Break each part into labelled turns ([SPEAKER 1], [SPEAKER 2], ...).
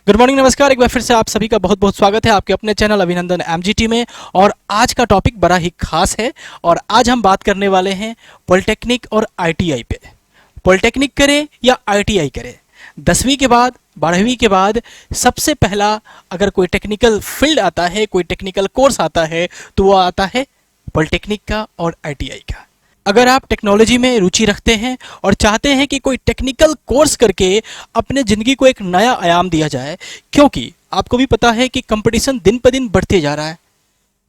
[SPEAKER 1] Good morning, नमस्कार। एक बार फिर से आप सभी का बहुत बहुत स्वागत है आपके अपने चैनल अभिनंदन एमजीटी में। और आज का टॉपिक बड़ा ही खास है और आज हम बात करने वाले हैं पॉलिटेक्निक और आईटीआई पे। पॉलिटेक्निक करें या आईटीआई करें, 10वीं के बाद 12वीं के बाद सबसे पहला अगर कोई टेक्निकल फील्ड आता है, कोई टेक्निकल कोर्स आता है तो वो आता है पॉलिटेक्निक का और आईटीआई का। अगर आप टेक्नोलॉजी में रुचि रखते हैं और चाहते हैं कि कोई टेक्निकल कोर्स करके अपने ज़िंदगी को एक नया आयाम दिया जाए, क्योंकि आपको भी पता है कि कंपटीशन दिन पर दिन बढ़ते जा रहा है,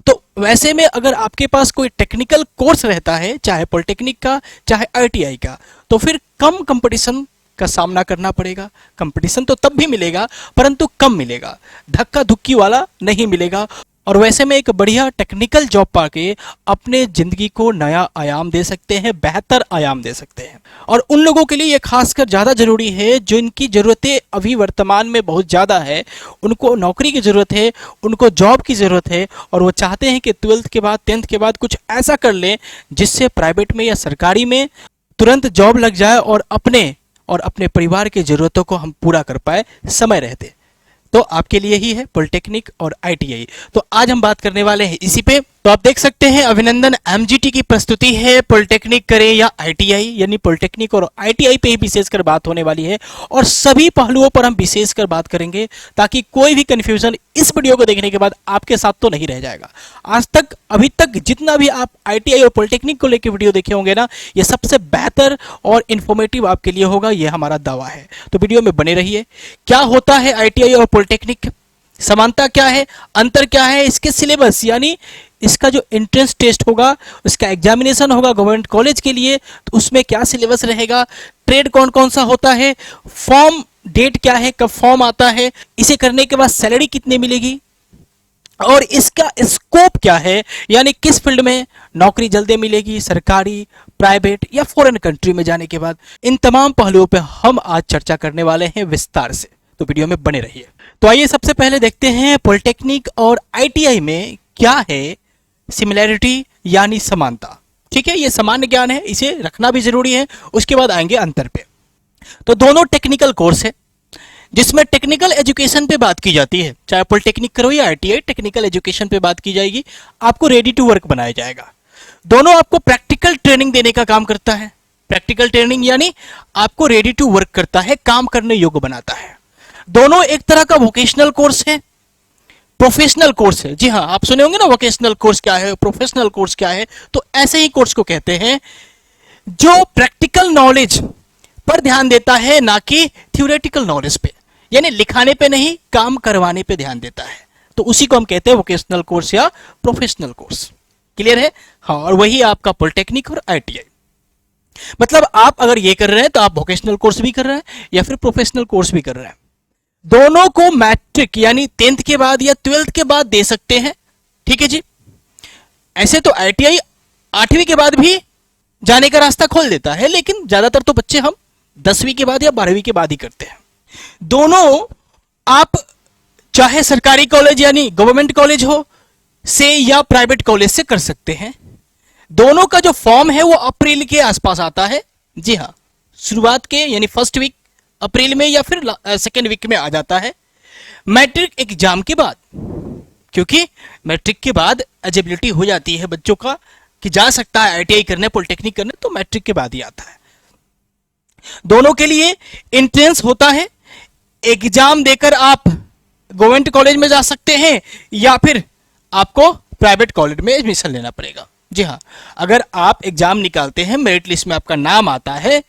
[SPEAKER 1] तो वैसे में अगर आपके पास कोई टेक्निकल कोर्स रहता है, चाहे पॉलिटेक्निक का चाहे आईटीआई का, तो फिर कम कंपटीशन का सामना करना पड़ेगा। कंपटीशन तो तब भी मिलेगा परंतु कम मिलेगा, धक्का धुक्की वाला नहीं मिलेगा। और वैसे में एक बढ़िया टेक्निकल जॉब पाके अपने ज़िंदगी को नया आयाम दे सकते हैं, बेहतर आयाम दे सकते हैं। और उन लोगों के लिए ये खासकर ज़्यादा ज़रूरी है जो इनकी ज़रूरतें अभी वर्तमान में बहुत ज़्यादा है। उनको नौकरी की ज़रूरत है, उनको जॉब की ज़रूरत है और वो चाहते हैं कि 12th के बाद 10th के बाद कुछ ऐसा कर लें जिससे प्राइवेट में या सरकारी में तुरंत जॉब लग जाए और अपने परिवार की ज़रूरतों को हम पूरा कर पाए समय रहते। तो आपके लिए ही है पॉलिटेक्निक और आईटीआई। तो आज हम बात करने वाले हैं इसी पे। तो आप देख सकते हैं अभिनंदन एमजीटी की प्रस्तुति है पॉलिटेक्निक करें या आईटीआई, यानी पॉलिटेक्निक और आईटीआई पे ही विशेषकर बात होने वाली है और सभी पहलुओं पर हम विशेषकर बात करेंगे ताकि कोई भी कंफ्यूजन इस वीडियो को देखने के बाद आपके साथ तो नहीं रह जाएगा। आज तक अभी तक जितना भी आप आईटीआई और पॉलिटेक्निक को लेकर वीडियो देखे होंगे ना, ये सबसे बेहतर और इन्फॉर्मेटिव आपके लिए होगा, ये हमारा दावा है। तो वीडियो में बने रहिए। क्या होता है आईटीआई और पॉलिटेक्निक, समानता क्या है, अंतर क्या है, इसके सिलेबस यानी इसका जो एंट्रेंस टेस्ट होगा, उसका एग्जामिनेशन होगा गवर्नमेंट कॉलेज के लिए, तो उसमें क्या सिलेबस रहेगा, ट्रेड कौन कौन सा होता है, फॉर्म डेट क्या है, कब फॉर्म आता है, इसे करने के बाद सैलरी कितनी मिलेगी और इसका स्कोप क्या है, यानी किस फील्ड में नौकरी जल्दी मिलेगी, सरकारी, प्राइवेट या फॉरेन कंट्री में जाने के बाद। इन तमाम पहलुओं पे हम आज चर्चा करने वाले हैं विस्तार से, तो वीडियो में बने रहिए। तो आइए सबसे पहले देखते हैं पॉलिटेक्निक और आईटीआई में क्या है सिमिलैरिटी यानी समानता। ठीक है, ये सामान्य ज्ञान है, इसे रखना भी जरूरी है। उसके बाद आएंगे अंतर पे। तो दोनों टेक्निकल कोर्स है जिसमें टेक्निकल एजुकेशन पे बात की जाती है, चाहे पॉलिटेक्निक करो या आईटीआई, टेक्निकल एजुकेशन पे बात की जाएगी। आपको रेडी टू वर्क बनाया जाएगा। दोनों आपको प्रैक्टिकल ट्रेनिंग देने का काम करता है। प्रैक्टिकल ट्रेनिंग यानी आपको रेडी टू वर्क करता है, काम करने योग्य बनाता है। दोनों एक तरह का वोकेशनल कोर्स है, प्रोफेशनल कोर्स है। जी हाँ, आप सुने होंगे ना वोकेशनल कोर्स क्या है, प्रोफेशनल कोर्स क्या है। तो ऐसे ही कोर्स को कहते हैं जो प्रैक्टिकल नॉलेज पर ध्यान देता है, ना कि थ्योरेटिकल नॉलेज पे, यानी लिखाने पे नहीं, काम करवाने पे ध्यान देता है। तो उसी को हम कहते हैं वोकेशनल कोर्स या प्रोफेशनल कोर्स। क्लियर है? हाँ, और वही आपका पॉलिटेक्निक और आईटीआई। मतलब आप अगर ये कर रहे हैं तो आप वोकेशनल कोर्स भी कर रहे हैं या फिर प्रोफेशनल कोर्स भी कर रहे हैं। दोनों को मैट्रिक यानी 10th के बाद या 12th के बाद दे सकते हैं। ठीक है जी। ऐसे तो आईटीआई 8वीं के बाद भी जाने का रास्ता खोल देता है, लेकिन ज्यादातर तो बच्चे हम 10वीं के बाद या 12वीं के बाद ही करते हैं। दोनों आप चाहे सरकारी कॉलेज यानी गवर्नमेंट कॉलेज हो से या प्राइवेट कॉलेज से कर सकते हैं। दोनों का जो फॉर्म है वो अप्रैल के आसपास आता है। जी हाँ, शुरुआत के यानी फर्स्ट वीक अप्रैल में या फिर सेकेंड वीक में आ जाता है मैट्रिक एग्जाम के बाद, क्योंकि मैट्रिक के बाद एलिजिबिलिटी हो जाती है बच्चों का कि जा सकता है आईटीआई करने, पॉलिटेक्निक करने, तो मैट्रिक के बाद ही आता है। दोनों के लिए एंट्रेंस होता है, एग्जाम देकर आप गवर्नमेंट कॉलेज में जा सकते हैं या फिर आपको प्राइवेट कॉलेज में एडमिशन लेना पड़ेगा। जी हाँ, अगर आप एग्जाम निकालते हैं, मेरिट लिस्ट में आपका नाम आता है,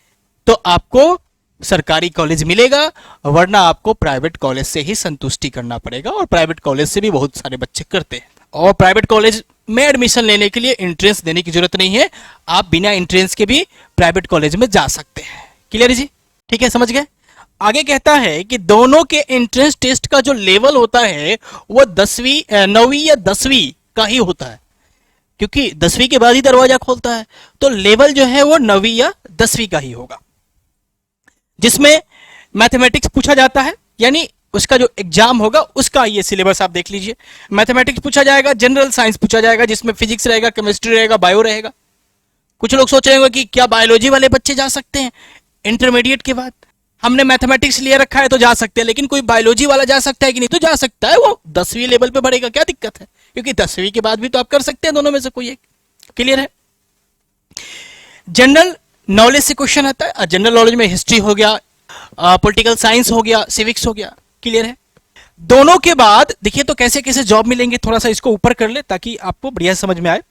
[SPEAKER 1] तो आपको सरकारी कॉलेज मिलेगा, वरना आपको प्राइवेट कॉलेज से ही संतुष्टि करना पड़ेगा। और प्राइवेट कॉलेज से भी बहुत सारे बच्चे करते हैं। और प्राइवेट कॉलेज में एडमिशन लेने के लिए एंट्रेंस देने की जरूरत नहीं है, आप बिना एंट्रेंस के भी प्राइवेट कॉलेज में जा सकते हैं। क्लियर जी? ठीक है, समझ गए? आगे कहता है कि दोनों के एंट्रेंस टेस्ट का जो लेवल होता है वो 9वीं या 10वीं का ही होता है, क्योंकि 10वीं के बाद ही दरवाजा खोलता है। तो लेवल जो है वो 9वीं या 10वीं का ही होगा, जिसमें मैथमेटिक्स पूछा जाता है, यानी उसका जो एग्जाम होगा उसका ये सिलेबस आप देख लीजिए। मैथमेटिक्स पूछा जाएगा, जनरल साइंस पूछा जाएगा जिसमें फिजिक्स रहेगा, केमिस्ट्री रहेगा, बायो रहेगा। कुछ लोग सोच रहे होंगे कि क्या बायोलॉजी वाले बच्चे जा सकते हैं इंटरमीडिएट के बाद? हमने मैथमेटिक्स लिया रखा है तो जा सकते हैं, लेकिन कोई बायोलॉजी वाला जा सकता है कि नहीं? तो जा सकता है, वो 10वीं लेवल पे बढ़ेगा, क्या दिक्कत है? क्योंकि 10वीं के बाद भी तो आप कर सकते हैं दोनों में से कोई एक। क्लियर है? जनरल नॉलेज से क्वेश्चन आता है, जनरल नॉलेज में हिस्ट्री हो गया, पॉलिटिकल साइंस हो गया, सिविक्स हो गया। क्लियर है? दोनों के बाद देखिए तो कैसे कैसे जॉब मिलेंगे, थोड़ा सा इसको ऊपर कर ले ताकि आपको बढ़िया समझ में आए।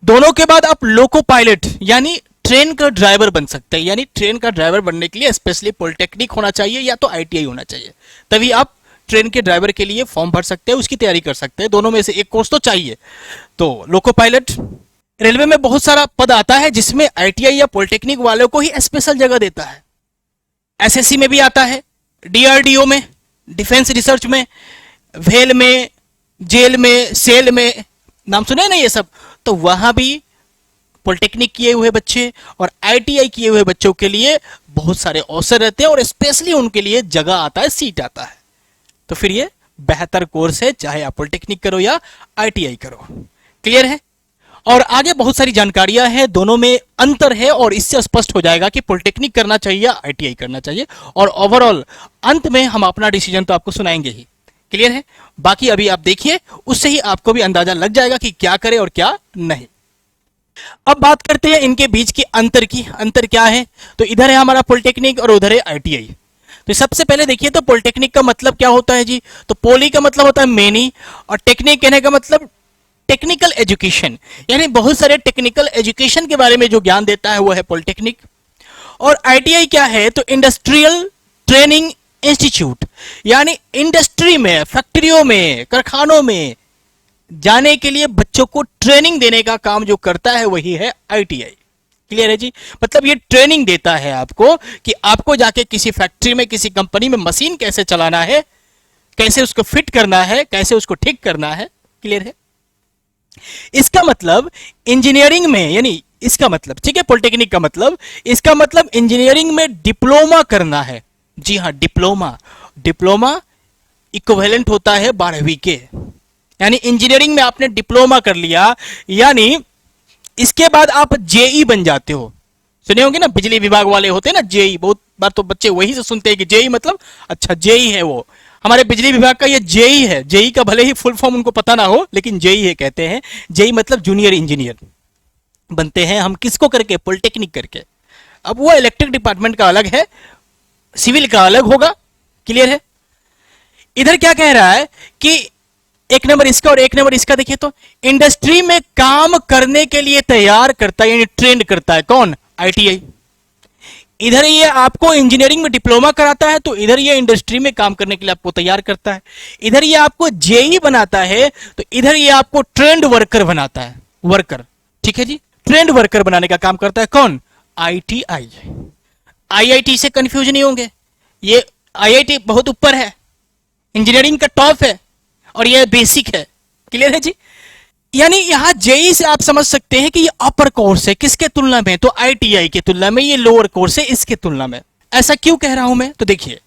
[SPEAKER 1] दोनों के बाद आप लोको पायलट यानी ट्रेन का ड्राइवर बन सकते हैं। यानी ट्रेन का ड्राइवर बनने के लिए स्पेशली पॉलिटेक्निक होना चाहिए या तो आईटीआई होना चाहिए, तभी आप ट्रेन के ड्राइवर के लिए फॉर्म भर सकते हैं, उसकी तैयारी कर सकते हैं। दोनों में से एक कोर्स तो चाहिए। तो लोको पायलट, रेलवे में बहुत सारा पद आता है जिसमें आईटीआई या पॉलिटेक्निक वालों को ही स्पेशल जगह देता है। एसएससी में भी आता है, डीआरडीओ में, डिफेंस रिसर्च में, वेल में, जेल में, सेल में, नाम सुने ना ये सब? तो वहां भी पॉलिटेक्निक किए हुए बच्चे और आईटीआई किए हुए बच्चों के लिए बहुत सारे अवसर रहते हैं और स्पेशली उनके लिए जगह आता है, सीट आता है। तो फिर ये बेहतर कोर्स है, चाहे आप पॉलिटेक्निक करो या आईटीआई करो। क्लियर है? और आगे बहुत सारी जानकारियां हैं, दोनों में अंतर है और इससे स्पष्ट हो जाएगा कि पॉलिटेक्निक करना चाहिए या आईटीआई करना चाहिए। और ओवरऑल अंत में हम अपना डिसीजन तो आपको सुनाएंगे ही। क्लियर है? बाकी अभी आप देखिए, उससे ही आपको भी अंदाजा लग जाएगा कि क्या करें और क्या नहीं। अब बात करते हैं इनके बीच के अंतर की। अंतर क्या है? तो इधर है हमारा पॉलिटेक्निक और उधर है आईटीआई। तो सबसे पहले देखिए तो पॉलिटेक्निक का मतलब क्या होता है जी? तो पोली का मतलब होता है मेनी, और टेक्निक कहने का मतलब टेक्निकल एजुकेशन, यानी बहुत सारे टेक्निकल एजुकेशन के बारे में जो ज्ञान देता है वो है पॉलिटेक्निक। और आईटीआई क्या है? तो इंडस्ट्रियल ट्रेनिंग इंस्टीट्यूट, यानी इंडस्ट्री में, फैक्ट्रियों में, कारखानों में जाने के लिए बच्चों को ट्रेनिंग देने का काम जो करता है वही है आईटीआई। क्लियर है जी? मतलब ये ट्रेनिंग देता है आपको कि आपको जाके किसी फैक्ट्री में, किसी कंपनी में मशीन कैसे चलाना है, कैसे उसको फिट करना है, कैसे उसको ठीक करना है। क्लियर है? इसका मतलब इंजीनियरिंग में, यानी इसका मतलब, ठीक है, पॉलिटेक्निक का मतलब, इसका मतलब इंजीनियरिंग में डिप्लोमा करना है। जी हाँ, डिप्लोमा। डिप्लोमा इक्विवेलेंट होता है 12वीं के, यानी इंजीनियरिंग में आपने डिप्लोमा कर लिया, यानी इसके बाद आप जेई बन जाते हो। सुने होंगे ना, बिजली विभाग वाले होते हैं ना जेई, बहुत बार तो बच्चे वही से सुनते हैं कि जेई मतलब, अच्छा जेई है वो, हमारे बिजली विभाग का ये जेई है। जेई का भले ही फुल फॉर्म उनको पता ना हो, लेकिन जेई है कहते हैं। जेई मतलब जूनियर इंजीनियर बनते हैं हम, किसको करके? पॉलिटेक्निक करके। अब वो इलेक्ट्रिक डिपार्टमेंट का अलग है, सिविल का अलग होगा। क्लियर है? इधर क्या कह रहा है कि एक नंबर इसका और एक नंबर इसका देखिए तो इंडस्ट्री में काम करने के लिए तैयार करता है, यानी ट्रेंड करता है कौन? आईटीआई। इधर ये आपको इंजीनियरिंग में डिप्लोमा कराता है, तो इधर ये इंडस्ट्री में काम करने के लिए आपको तैयार करता है। इधर ये आपको जेई बनाता है, तो इधर ये आपको ट्रेंड वर्कर बनाता है, वर्कर। ठीक है जी? ट्रेंड वर्कर बनाने का काम करता है कौन? आईटीआई। आईआईटी से कंफ्यूज नहीं होंगे, ये आईआईटी बहुत ऊपर है, इंजीनियरिंग का टॉप है और ये बेसिक है। क्लियर है जी? यानी यहां जेई से आप समझ सकते हैं कि ये अपर कोर्स है, किसके तुलना में? तो आईटीआई की तुलना में ये लोअर कोर्स है, इसके तुलना में। ऐसा क्यों कह रहा हूं मैं? तो देखिए,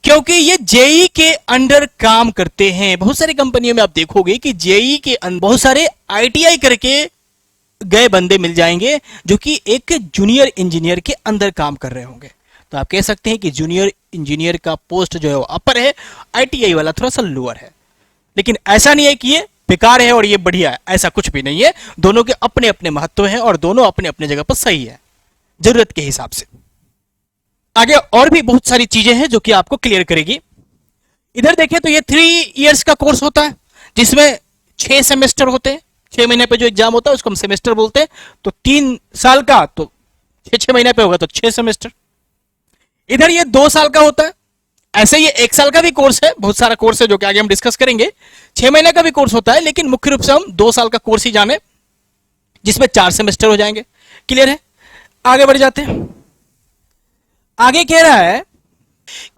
[SPEAKER 1] क्योंकि ये जेई के अंडर काम करते हैं। बहुत सारी कंपनियों में आप देखोगे कि जेई के बहुत सारे आईटीआई करके गए बंदे मिल जाएंगे जो कि एक जूनियर इंजीनियर के अंदर काम कर रहे होंगे। तो आप कह सकते हैं कि जूनियर इंजीनियर का पोस्ट जो है वो अपर है, आईटीआई वाला थोड़ा सा लोअर है। लेकिन ऐसा नहीं है कि ये बेकार है और ये बढ़िया है, ऐसा कुछ भी नहीं है। दोनों के अपने अपने महत्व हैं और दोनों अपने अपने जगह पर सही है, जरूरत के हिसाब से। आगे और भी बहुत सारी चीजें हैं जो कि आपको क्लियर करेगी। इधर देखें तो ये 3 इयर्स का कोर्स होता है जिसमें 6 सेमेस्टर होते हैं। 6 महीने पे जो एग्जाम होता है उसको हम सेमेस्टर बोलते हैं। तो 3 साल का तो 6 महीने पे होगा तो 6 सेमेस्टर। इधर ये 2 साल का होता है। ऐसे ये 1 साल का भी कोर्स है, बहुत सारा कोर्स है जो कि आगे हम डिस्कस करेंगे। 6 महीने का भी कोर्स होता है, लेकिन मुख्य रूप से हम 2 साल का कोर्स ही जाने, जिसमें 4 सेमेस्टर हो जाएंगे। क्लियर है? आगे बढ़ जाते हैं। आगे कह रहा है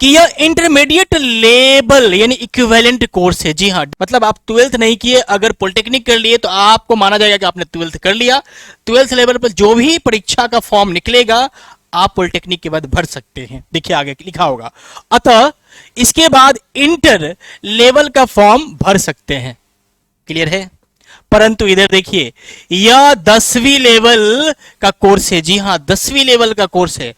[SPEAKER 1] कि यह इंटरमीडिएट लेवल यानी इक्विवेलेंट कोर्स है। जी हाँ, मतलब आप 12th नहीं किए, अगर पॉलिटेक्निक कर लिए तो आपको माना जाएगा कि आपने 12th कर लिया। 12th लेवल पर जो भी परीक्षा का फॉर्म निकलेगा आप पॉलिटेक्निक के बाद भर सकते हैं। देखिए आगे लिखा होगा, अतः इसके बाद इंटर लेवल का फॉर्म भर सकते हैं। क्लियर है? परंतु इधर देखिए, यह 10वीं लेवल का कोर्स है। जी हां, 10वीं लेवल का कोर्स है।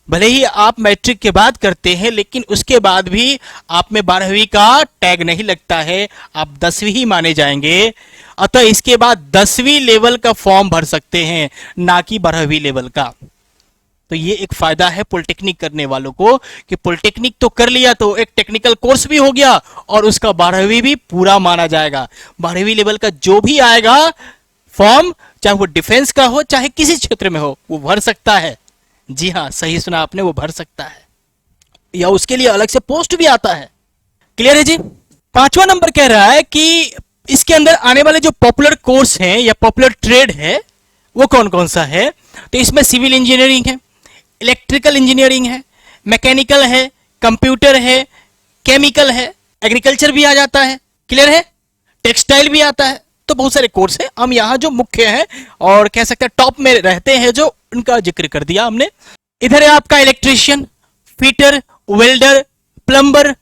[SPEAKER 1] भले ही आप मैट्रिक के बाद करते हैं, लेकिन उसके बाद भी आप में 12वीं का टैग नहीं लगता है, आप 10वीं ही माने जाएंगे। अतः इसके बाद 10वीं लेवल का फॉर्म भर सकते हैं, ना कि 12वीं लेवल का। तो ये एक फायदा है पॉलिटेक्निक करने वालों को कि पॉलिटेक्निक तो कर लिया तो एक टेक्निकल कोर्स भी हो गया और उसका 12वीं भी पूरा माना जाएगा। 12वीं लेवल का जो भी आएगा फॉर्म, चाहे वो डिफेंस का हो चाहे किसी क्षेत्र में हो, वो भर सकता है। जी हाँ, सही सुना आपने, वो भर सकता है, या उसके लिए अलग से पोस्ट भी आता है। क्लियर है जी। 5वां नंबर कह रहा है कि इसके अंदर आने वाले जो पॉपुलर कोर्स हैं या पॉपुलर ट्रेड है वो कौन कौन सा है। तो इसमें सिविल इंजीनियरिंग है, इलेक्ट्रिकल इंजीनियरिंग है, मैकेनिकल है, कंप्यूटर है, केमिकल है, एग्रीकल्चर भी आ जाता है। क्लियर है। टेक्सटाइल भी आता है। तो बहुत सारे कोर्स हैं, हम यहाँ जो मुख्य हैं और कह सकते हैं टॉप में रहते हैं जो, उनका जिक्र कर दिया हमने। इधर है आपका इलेक्ट्रीशियन, फिटर, वेल्डर, प्लम्बर,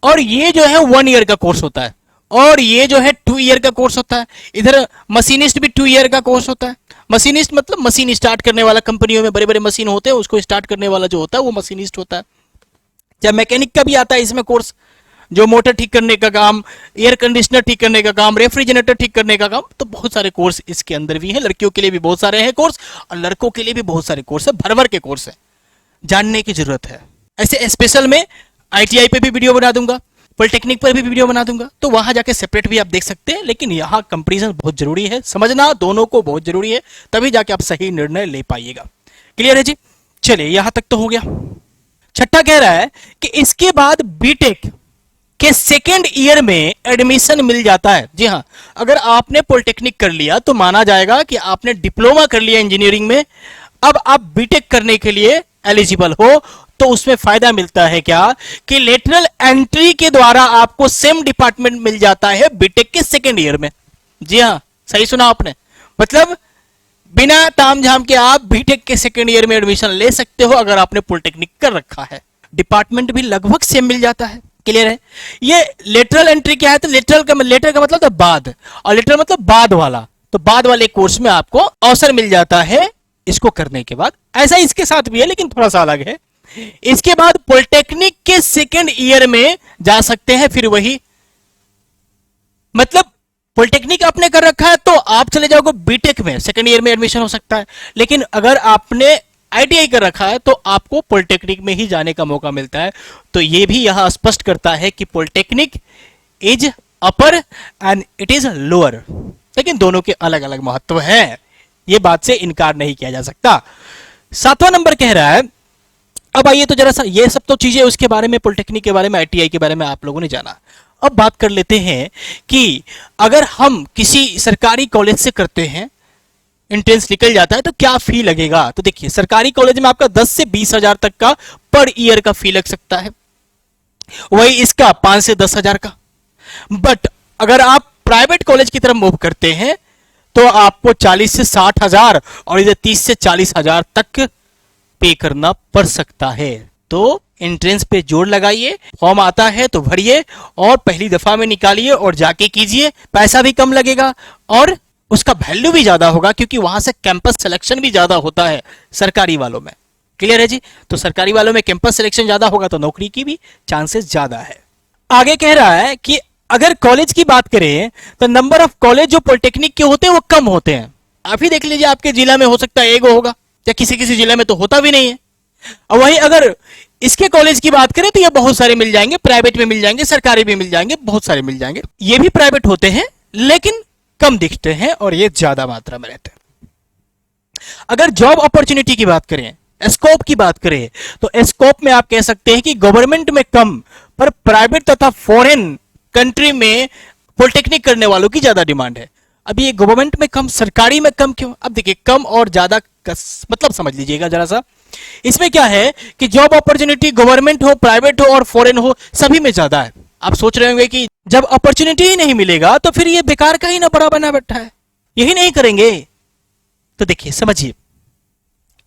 [SPEAKER 1] और ये जो है 1 ईयर का कोर्स होता है, और ये जो है 2 ईयर का कोर्स होता है। इधर मशीनिस्ट भी 2 ईयर का कोर्स होता है। मशीनिस्ट मतलब मशीन स्टार्ट करने वाला, कंपनियों में बड़े बड़े मशीन होते हैं उसको स्टार्ट करने वाला जो होता है वो मशीनिस्ट होता है। जब मैकेनिक का भी आता है इसमें कोर्स, जो मोटर ठीक करने का काम, एयर कंडीशनर ठीक करने का काम, रेफ्रिजरेटर ठीक करने का काम, तो बहुत सारे कोर्स इसके अंदर भी है। लड़कियों के लिए भी बहुत सारे हैं कोर्स, और लड़कों के लिए भी बहुत सारे कोर्स है, भर भर के कोर्स है, जानने की जरूरत है। ऐसे स्पेशल में ITI पे भी वीडियो बना दूंगा, पॉलिटेक्निक पर भी वीडियो बना दूंगा, तो वहां जाके सेपरेट भी आप देख सकते हैं। लेकिन यहाँ कंपेरिजन बहुत जरूरी है, समझना दोनों को बहुत जरूरी है, तभी जाके आप सही निर्णय ले पाइएगा। क्लियर है जी। चलिए यहां तक तो हो गया। छठा कह रहा है कि इसके बाद बीटेक के 2nd ईयर में एडमिशन मिल जाता है। जी हाँ, अगर आपने पॉलिटेक्निक कर लिया तो माना जाएगा कि आपने डिप्लोमा कर लिया इंजीनियरिंग में, अब आप बीटेक करने के लिए एलिजिबल हो। तो उसमें फायदा मिलता है क्या कि लेटरल एंट्री के द्वारा आपको सेम डिपार्टमेंट मिल जाता है बीटेक के 2nd ईयर में। जी हाँ, सही सुना आपने, मतलब बिना तामझाम के आप बीटेक के 2nd ईयर में एडमिशन ले सकते हो अगर आपने पॉलिटेक्निक कर रखा है। डिपार्टमेंट भी लगभग सेम मिल जाता है। क्लियर है। ये लेटरल एंट्री क्या है, तो लेटर का मतलब तो बाद, और लेटर मतलब बाद वाला, तो बाद वाले कोर्स में आपको अवसर मिल जाता है इसको करने के बाद। ऐसा इसके साथ भी है लेकिन थोड़ा सा अलग है। इसके बाद पॉलिटेक्निक के 2nd ईयर में जा सकते हैं, फिर वही मतलब पॉलिटेक्निक आपने कर रखा है तो आप चले जाओगे बीटेक में, 2nd ईयर में एडमिशन हो सकता है। लेकिन अगर आपने ITI कर रखा है तो आपको पॉलिटेक्निक में ही जाने का मौका मिलता है। तो ये भी यहां स्पष्ट करता है कि polytechnic is upper and it is lower, लेकिन दोनों के अलग अलग महत्व है, ये बात से इनकार नहीं किया जा सकता। 7वां नंबर कह रहा है, अब आइए तो जरा सा, ये सब तो चीजें उसके बारे में, पॉलिटेक्निक के बारे में, ITI के बारे में आप लोगों ने जाना। अब बात कर लेते हैं कि अगर हम किसी सरकारी कॉलेज से करते हैं, एंट्रेंस निकल जाता है, तो क्या फी लगेगा। तो देखिए, सरकारी कॉलेज में आपका 10 से 20 हजार तक का पर ईयर का फी लग सकता है, वही इसका 5 से 10 हजार का। बट अगर आप प्राइवेट कॉलेज की तरफ मूव करते हैं तो आपको 40 से 60 हजार और इधर 30 से 40 हजार तक पे करना पड़ सकता है। तो एंट्रेंस पे जोर लगाइए, फॉर्म आता है तो भरिए और पहली दफा में निकालिए और जाके कीजिए। पैसा भी कम लगेगा और उसका वैल्यू भी ज्यादा होगा, क्योंकि वहां से कैंपस सिलेक्शन भी ज्यादा होता है सरकारी वालों में। क्लियर है जी। तो सरकारी वालों में कैंपस सिलेक्शन ज्यादा होगा तो नौकरी की भी चांसेस ज्यादा है। आगे कह रहा है कि अगर कॉलेज की बात करें तो नंबर ऑफ कॉलेज जो पॉलिटेक्निक के होते हैं वो कम होते हैं। आप ही देख लीजिए, आपके जिला में हो सकता है एगो होगा, या किसी किसी जिले में तो होता भी नहीं है। और वहीं अगर इसके कॉलेज की बात करें तो ये बहुत सारे मिल जाएंगे, प्राइवेट में मिल जाएंगे, सरकारी भी मिल जाएंगे, बहुत सारे मिल जाएंगे। ये भी प्राइवेट होते हैं लेकिन कम दिखते हैं और ये ज्यादा मात्रा में रहते हैं। अगर जॉब अपॉर्चुनिटी की बात करें, स्कोप की बात करें, तो स्कोप में आप कह सकते हैं कि गवर्नमेंट में कम, पर प्राइवेट तथा फॉरेन कंट्री में पॉलिटेक्निक करने वालों की ज्यादा डिमांड है। अभी ये गवर्नमेंट में कम, सरकारी में कम क्यों? अब देखिए, कम और ज्यादा मतलब समझ लीजिएगा जरा सा। इसमें क्या है कि जॉब अपॉर्चुनिटी गवर्नमेंट हो, प्राइवेट हो और फॉरेन हो, सभी में ज्यादा है। आप सोच रहे होंगे कि जब अपॉर्चुनिटी ही नहीं मिलेगा तो फिर ये बेकार का ही ना बड़ा बना बैठा है, यही नहीं करेंगे। तो देखिए, समझिए,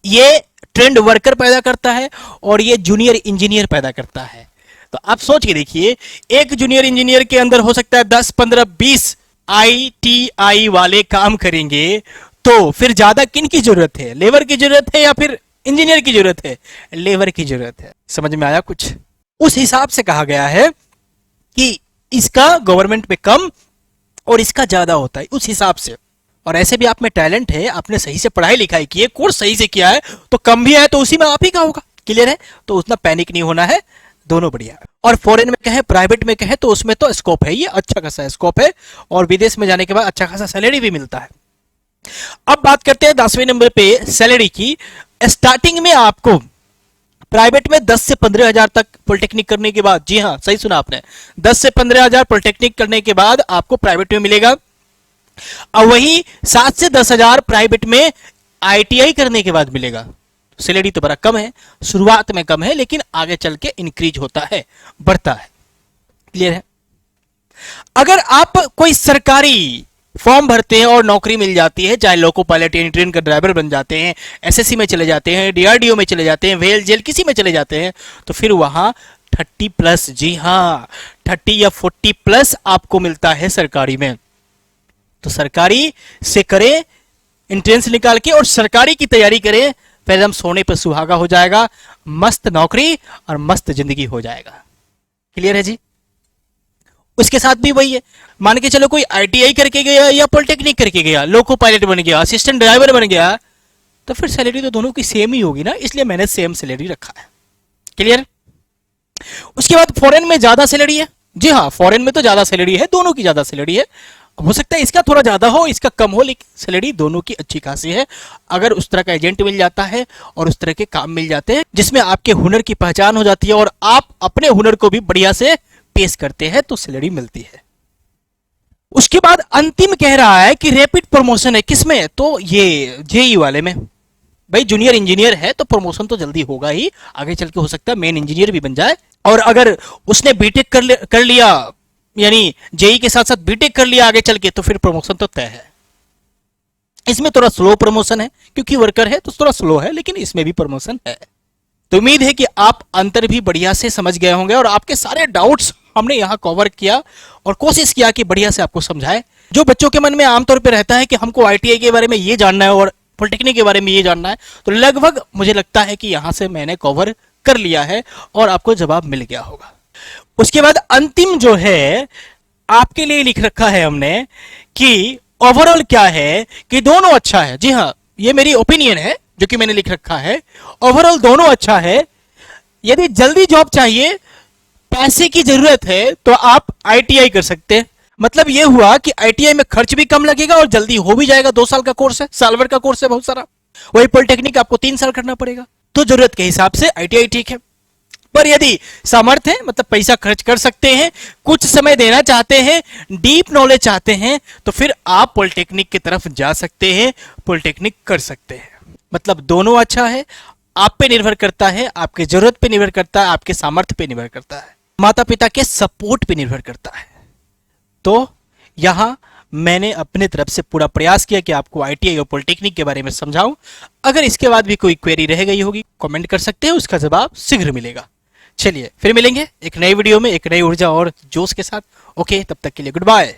[SPEAKER 1] ये ट्रेंड वर्कर पैदा करता है और ये जूनियर इंजीनियर पैदा करता है। तो आप सोच के देखिए, एक जूनियर इंजीनियर के अंदर हो सकता है 10, 15, 20 ITI वाले काम करेंगे, तो फिर ज्यादा किन की जरूरत है? लेबर की जरूरत है या फिर इंजीनियर की जरूरत है, लेबर की जरूरत है। समझ में आया कुछ? उस हिसाब से कहा गया है कि इसका गवर्नमेंट में कम और इसका ज्यादा होता है, उस हिसाब से। और ऐसे भी आप में टैलेंट है, आपने सही से पढ़ाई लिखाई की है, कोर्स सही से किया है, तो कम भी है तो उसी में आप ही का होगा। क्लियर है? तो उतना पैनिक नहीं होना है, दोनों बढ़िया है। और फॉरेन में कहें, प्राइवेट में कहें, तो उसमें तो स्कोप है, ये अच्छा खासा स्कोप है, और विदेश में जाने के बाद अच्छा खासा सैलरी भी मिलता है। अब बात करते हैं 10वें नंबर पे सैलरी की। स्टार्टिंग में आपको प्राइवेट में 10 से 15 हजार तक पॉलिटेक्निक करने के बाद, जी हाँ सही सुना आपने, 10 से 15 हजार पॉलिटेक्निक करने के बाद आपको प्राइवेट में मिलेगा। अब वही 7 से 10 हजार प्राइवेट में आईटीआई करने के बाद मिलेगा। सैलरी तो बड़ा कम है, शुरुआत में कम है, लेकिन आगे चल के इंक्रीज होता है, बढ़ता है। क्लियर है? अगर आप कोई सरकारी फॉर्म भरते हैं और नौकरी मिल जाती है, चाहे लोको पायलट यानी ट्रेन का ड्राइवर बन जाते हैं, एसएससी में चले जाते हैं, डीआरडीओ में चले जाते हैं, वेल जेल किसी में चले जाते हैं, तो फिर वहां 30 प्लस, जी हाँ 30 या 40 प्लस आपको मिलता है सरकारी में। तो सरकारी से करें, एंट्रेंस निकाल के और सरकारी की तैयारी करें, फिर हम सोने पर सुहागा हो जाएगा, मस्त नौकरी और मस्त जिंदगी हो जाएगा। क्लियर है जी? उसके साथ भी वही है, मान के चलो कोई आईटीआई करके गया या पॉलिटेक्निक करके गया, लोको पायलट बन गया, असिस्टेंट ड्राइवर बन गया, तो फिर सैलरी तो दोनों की सेम ही होगी ना, इसलिए मैंने सेम सैलरी रखा है। क्लियर? उसके बाद फॉरेन में ज्यादा सैलरी है, जी हाँ फॉरेन में तो ज्यादा सैलरी है, दोनों की ज्यादा सैलरी है। हो सकता है इसका थोड़ा ज्यादा हो, इसका कम हो, लेकिन सैलरी दोनों की अच्छी खासी है। अगर उस तरह का एजेंट मिल जाता है और उस तरह के काम मिल जाते हैं जिसमें आपके हुनर की पहचान हो जाती है और आप अपने हुनर को भी बढ़िया से पेश करते हैं, तो सैलरी मिलती है। उसके बाद अंतिम कह रहा है कि रैपिड प्रमोशन है, किसमें? तो ये जेई वाले में। भाई जूनियर इंजीनियर है तो प्रमोशन तो जल्दी होगा ही, आगे चल के हो सकता है मेन इंजीनियर भी बन जाए। और अगर उसने बीटेक कर लिया, यानी जेई के साथ साथ बीटेक कर लिया आगे चल के, तो फिर प्रमोशन तो तय है। इसमें थोड़ा स्लो प्रमोशन है, क्योंकि वर्कर है तो थोड़ा स्लो है, लेकिन इसमें भी प्रमोशन है। तो उम्मीद है कि आप अंतर भी बढ़िया से समझ गए होंगे और आपके सारे डाउट्स हमने यहां कवर किया और कोशिश किया कि बढ़िया से आपको समझाए। जो बच्चों के मन में आमतौर पर रहता है कि हमको आईटीआई के बारे में ये जानना है और पॉलिटेक्निक के बारे में ये जानना है, तो लगभग मुझे लगता है कि यहां से मैंने कवर कर लिया है और आपको जवाब मिल गया होगा। उसके बाद अंतिम जो है आपके लिए लिख रखा है हमने कि ओवरऑल क्या है, कि दोनों अच्छा है। जी हाँ, ये मेरी ओपिनियन है जो कि मैंने लिख रखा है, ओवरऑल दोनों अच्छा है। यदि जल्दी जॉब चाहिए, पैसे की जरूरत है, तो आप आईटीआई कर सकते हैं। मतलब यह हुआ कि आईटीआई में खर्च भी कम लगेगा और जल्दी हो भी जाएगा, 2 साल का कोर्स है, साल भर का कोर्स है बहुत सारा। वही पॉलिटेक्निक आपको 3 साल करना पड़ेगा। तो जरूरत के हिसाब से आईटीआई ठीक है। पर यदि सामर्थ्य है, मतलब पैसा खर्च कर सकते हैं, कुछ समय देना चाहते हैं, डीप नॉलेज चाहते हैं, तो फिर आप पॉलिटेक्निक की तरफ जा सकते हैं, पॉलिटेक्निक कर सकते हैं। मतलब दोनों अच्छा है, आप पे निर्भर करता है, आपके जरूरत पे निर्भर करता है, आपके सामर्थ्य पे निर्भर करता है, माता पिता के सपोर्ट पे निर्भर करता है। तो यहां मैंने अपने तरफ से पूरा प्रयास किया कि आपको आईटीआई और पॉलिटेक्निक के बारे में समझाऊं। अगर इसके बाद भी कोई क्वेरी रह गई होगी, कमेंट कर सकते हैं, उसका जवाब शीघ्र मिलेगा। चलिए फिर मिलेंगे एक नई वीडियो में एक नई ऊर्जा और जोश के साथ। ओके, तब तक के लिए गुड बाय।